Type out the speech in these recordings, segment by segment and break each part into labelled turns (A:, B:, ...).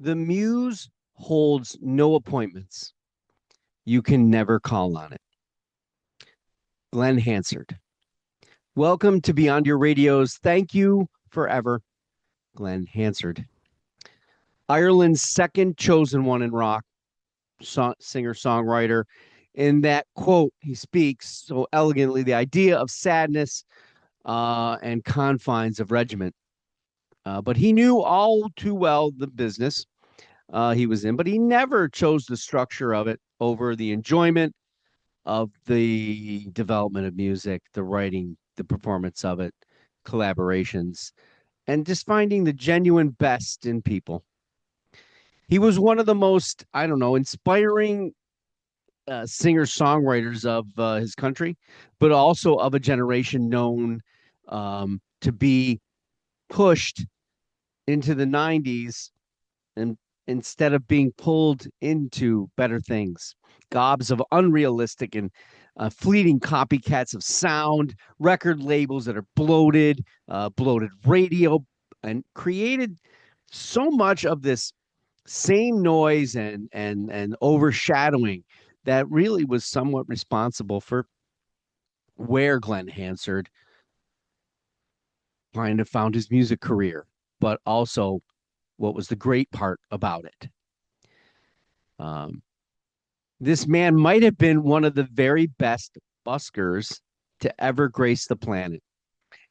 A: The muse holds no appointments. You can never call on it. Glen Hansard. Welcome to Beyond Your Radios. Thank you forever, Glen Hansard. Ireland's second chosen one in rock, singer-songwriter. In that quote, he speaks so elegantly the idea of sadness and confines of regiment. But he knew all too well the business he was in, but he never chose the structure of it over the enjoyment of the development of music, the writing, the performance of it, collaborations, and just finding the genuine best in people. He was one of the most, I don't know, inspiring singer-songwriters of his country, but also of a generation known to be pushed into the 90s and instead of being pulled into better things. Gobs of unrealistic and fleeting copycats of sound, record labels that are bloated, bloated radio, and created so much of this same noise and overshadowing that really was somewhat responsible for where Glen Hansard kind of found his music career, but also what was the great part about it. This man might have been one of the very best buskers to ever grace the planet.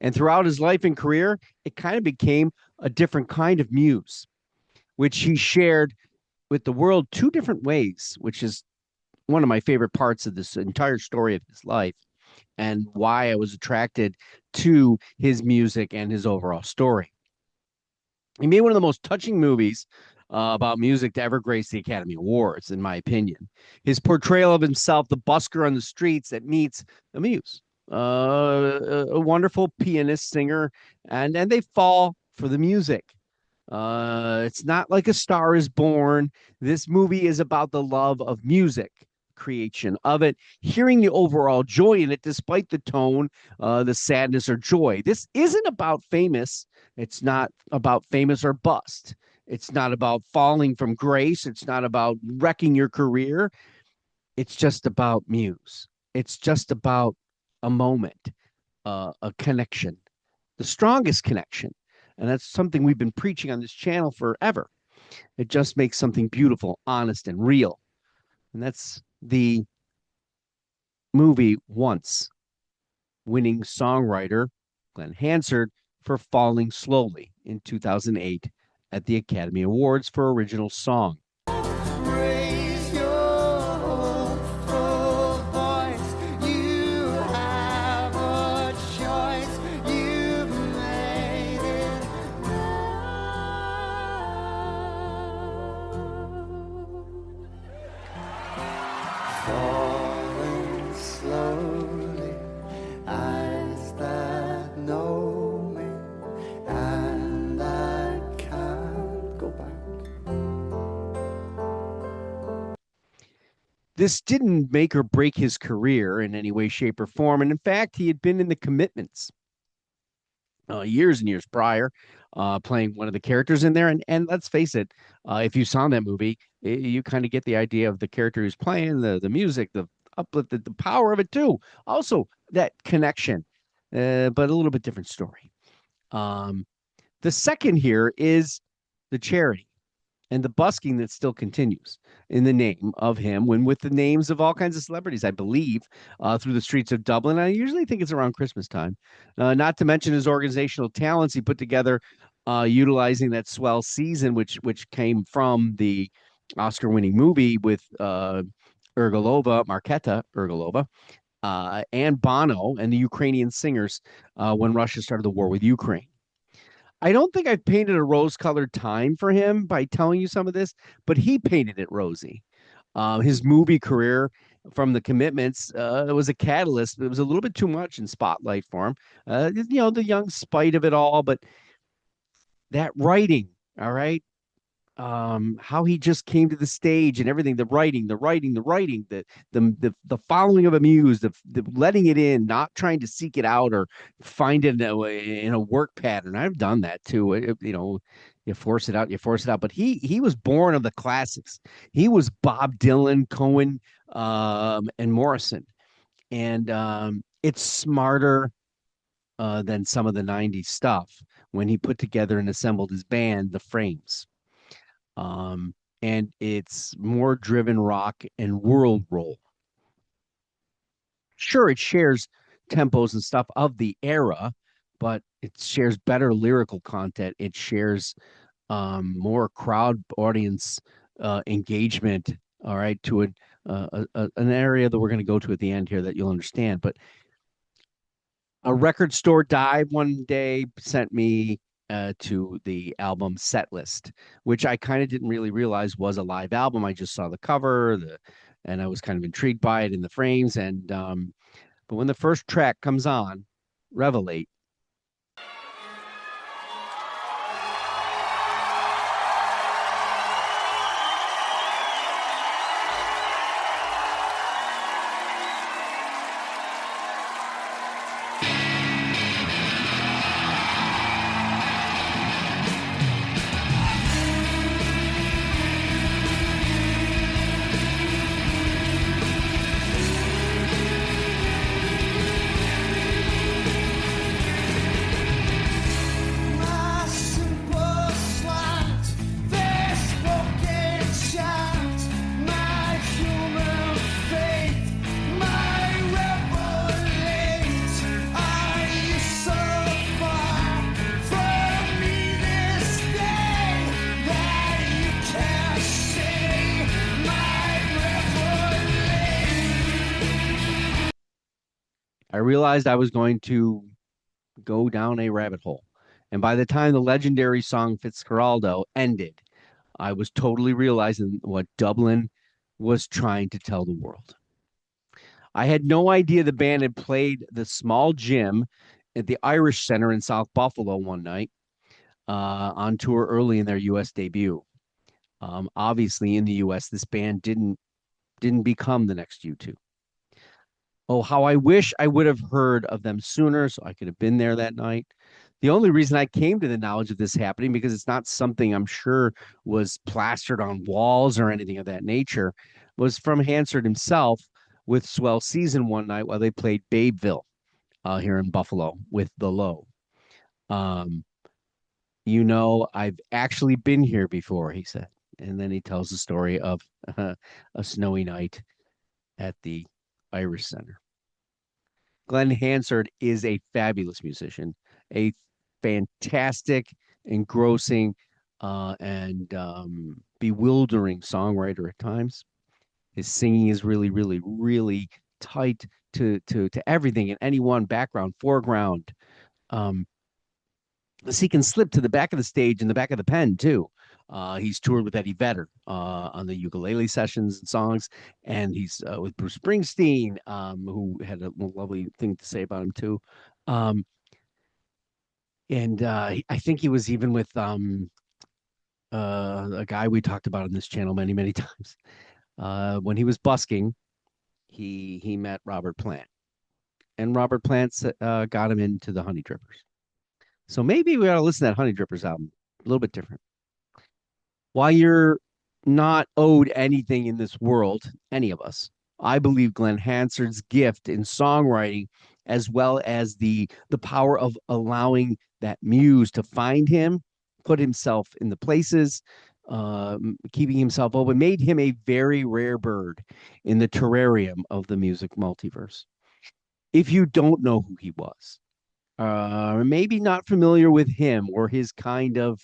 A: And throughout his life and career, it kind of became a different kind of muse, which he shared with the world two different ways, which is one of my favorite parts of this entire story of his life and why I was attracted to his music and his overall story. He made one of the most touching movies about music to ever grace the Academy Awards, in my opinion. His portrayal of himself, the busker on the streets that meets a muse, a wonderful pianist, singer, and they fall for the music. It's not like A Star is Born. This movie is about the love of music, creation of it, hearing the overall joy in it, despite the tone, the sadness or joy. This isn't about famous. It's not about famous or bust. It's not about falling from grace. It's not about wrecking your career. It's just about muse. It's just about a moment, a connection, the strongest connection. And that's something we've been preaching on this channel forever. It just makes something beautiful, honest, and real. And that's the movie Once, winning songwriter Glen Hansard for Falling Slowly in 2008 at the Academy Awards for Original Song. Raise your hopeful voice. You have a choice. You've made it falling slowly, eyes that know me, and I can't go back. This didn't make or break his career in any way, shape, or form. And in fact, he had been in The Commitments years and years prior, playing one of the characters in there. And let's face it, if you saw that movie, you kind of get the idea of the character who's playing, the music, the uplifted, the power of it too. Also, that connection, but a little bit different story. The second here is the charity and the busking that still continues in the name of him, when with the names of all kinds of celebrities, I believe, through the streets of Dublin. I usually think it's around Christmas time. Not to mention his organizational talents he put together, utilizing that swell season, which came from the Oscar-winning movie with Marketa Urgalova, and Bono and the Ukrainian singers when Russia started the war with Ukraine. I don't think I've painted a rose-colored time for him by telling you some of this, but he painted it rosy. His movie career from The Commitments was a catalyst. It was a little bit too much in spotlight for him. The young spite of it all, but that writing, all right, how he just came to the stage and everything, the writing, the following of a muse, the letting it in, not trying to seek it out or find it in a work pattern. I've done that too. You force it out, you force it out. But he was born of the classics. He was Bob Dylan, Cohen, and Morrison, and it's smarter than some of the '90s stuff when he put together and assembled his band, the Frames. Um, and it's more driven rock and world roll. Sure, it shares tempos and stuff of the era, but it shares better lyrical content. It shares more crowd audience engagement. All right, to an area that we're going to go to at the end here that you'll understand. But a record store dive one day sent me to the album set list, which I kind of didn't really realize was a live album. I just saw the cover, and I was kind of intrigued by it in the frames. And but when the first track comes on, Revelate, I realized I was going to go down a rabbit hole. And by the time the legendary song Fitzcarraldo ended, I was totally realizing what Dublin was trying to tell the world. I had no idea the band had played the small gym at the Irish Center in South Buffalo one night on tour early in their U.S. debut. Obviously, in the U.S., this band didn't become the next U2. Oh, how I wish I would have heard of them sooner so I could have been there that night. The only reason I came to the knowledge of this happening because it's not something I'm sure was plastered on walls or anything of that nature was from Hansard himself with Swell Season one night while they played Babeville here in Buffalo with the Low. Um, I've actually been here before, he said. And then he tells the story of a snowy night at the Irish Center. Glen Hansard is a fabulous musician, a fantastic, engrossing, and bewildering songwriter at times. His singing is really, really, really tight to everything in any one background, foreground. Um, so he can slip to the back of the stage and the back of the pen too. He's toured with Eddie Vedder on the ukulele sessions and songs, and he's with Bruce Springsteen, who had a lovely thing to say about him too. Um, and I think he was even with a guy we talked about on this channel many, many times. When he was busking, he met Robert Plant, and Robert Plant got him into the Honey Drippers. So maybe we ought to listen to that Honey Drippers album a little bit different. While you're not owed anything in this world, any of us, I believe Glen Hansard's gift in songwriting, as well as the power of allowing that muse to find him, put himself in the places, keeping himself open, made him a very rare bird in the terrarium of the music multiverse. If you don't know who he was, maybe not familiar with him or his kind of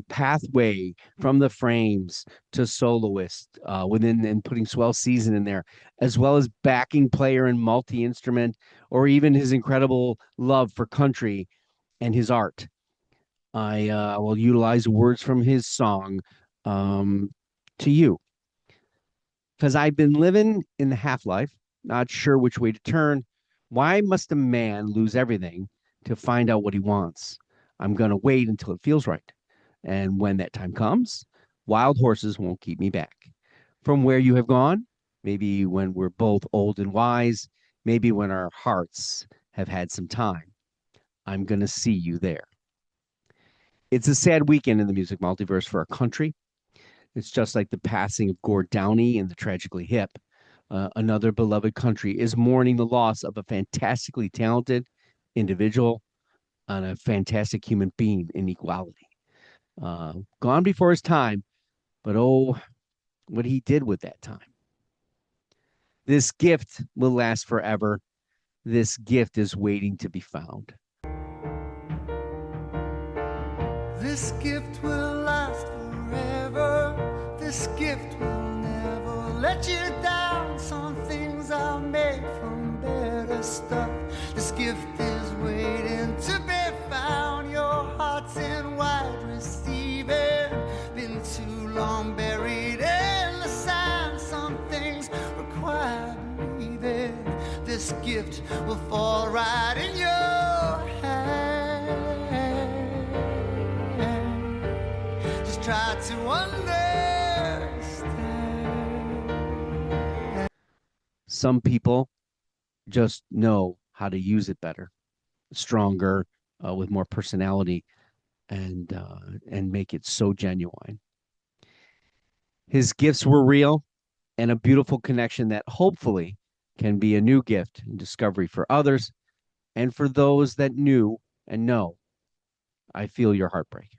A: pathway from the Frames to soloist within and putting Swell Season in there, as well as backing player and multi-instrument, or even his incredible love for country and his art. I will utilize words from his song to you. Because I've been living in the half-life, not sure which way to turn. Why must a man lose everything to find out what he wants? I'm going to wait until it feels right. And when that time comes, wild horses won't keep me back. From where you have gone, maybe when we're both old and wise, maybe when our hearts have had some time, I'm going to see you there. It's a sad weekend in the music multiverse for our country. It's just like the passing of Gord Downey and the Tragically Hip. Another beloved country is mourning the loss of a fantastically talented individual and a fantastic human being in equality. Gone before his time, but oh, what he did with that time. This gift will last forever. This gift is waiting to be found.
B: This gift will last forever. This gift will never let you down. Some things are made from better stuff. This gift is waiting to be found. Your heart's in wide receiving. Been too long buried in the sand. Some things require believing. This gift will fall right in your hand. Try to understand.
A: Some people just know how to use it better, stronger, with more personality, and make it so genuine. His gifts were real and a beautiful connection that hopefully can be a new gift and discovery for others and for those that knew and know. I feel your heartbreak.